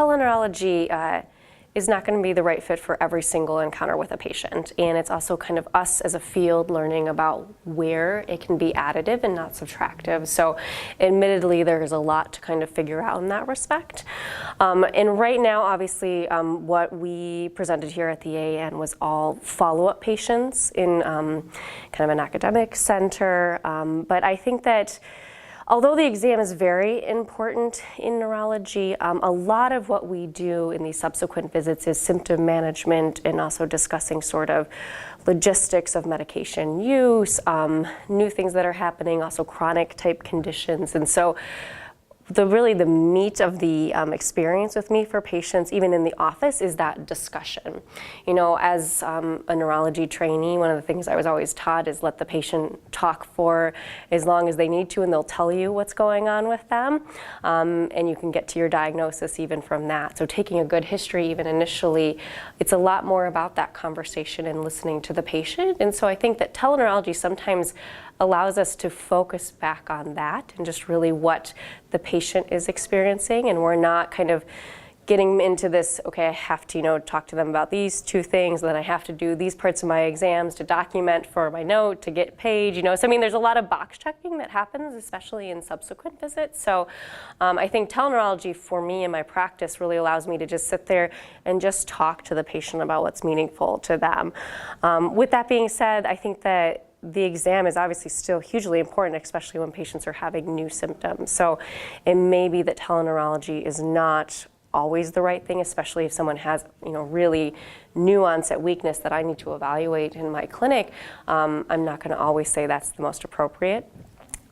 teleneurology is not going to be the right fit for every single encounter with a patient. And it's also kind of us as a field learning about where it can be additive and not subtractive. So admittedly, there's a lot to kind of figure out in that respect. And right now, obviously, what we presented here at the AAN was all follow-up patients in kind of an academic center. But I think that although the exam is very important in neurology, a lot of what we do in these subsequent visits is symptom management and also discussing sort of logistics of medication use, new things that are happening, also chronic type conditions. And so really the meat of the experience with me for patients, even in the office, is that discussion. You know, as a neurology trainee, one of the things I was always taught is let the patient talk for as long as they need to, and they'll tell you what's going on with them. And you can get to your diagnosis even from that. So taking a good history, even initially, it's a lot more about that conversation and listening to the patient. And so I think that teleneurology sometimes allows us to focus back on that and just really what the patient is experiencing, and we're not kind of getting into this, okay, I have to, talk to them about these two things, and then I have to do these parts of my exams to document for my note, to get paid, So, I mean, there's a lot of box checking that happens, especially in subsequent visits. So I think teleneurology for me in my practice really allows me to just sit there and just talk to the patient about what's meaningful to them. With that being said, I think that the exam is obviously still hugely important, especially when patients are having new symptoms. So it may be that teleneurology is not always the right thing, especially if someone has, really new onset weakness that I need to evaluate in my clinic. I'm not going to always say that's the most appropriate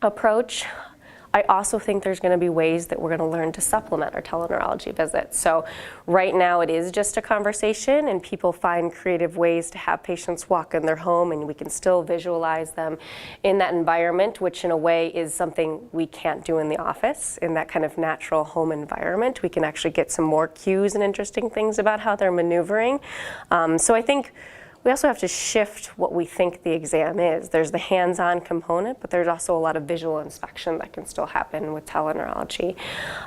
approach. I also think there's going to be ways that we're going to learn to supplement our teleneurology visits. So right now it is just a conversation, and people find creative ways to have patients walk in their home, and we can still visualize them in that environment, which in a way is something we can't do in the office. In that kind of natural home environment, we can actually get some more cues and interesting things about how they're maneuvering. So I think we also have to shift what we think the exam is. There's the hands-on component, but there's also a lot of visual inspection that can still happen with teleneurology.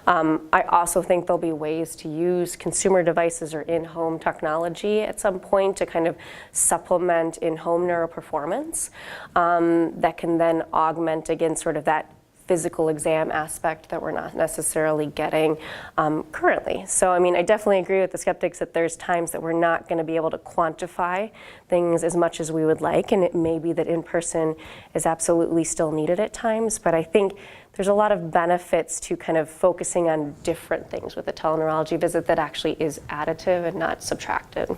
I also think there'll be ways to use consumer devices or in-home technology at some point to kind of supplement in-home neuroperformance that can then augment, again, sort of that physical exam aspect that we're not necessarily getting currently. So, I mean, I definitely agree with the skeptics that there's times that we're not going to be able to quantify things as much as we would like, and it may be that in-person is absolutely still needed at times, but I think there's a lot of benefits to kind of focusing on different things with a teleneurology visit that actually is additive and not subtractive.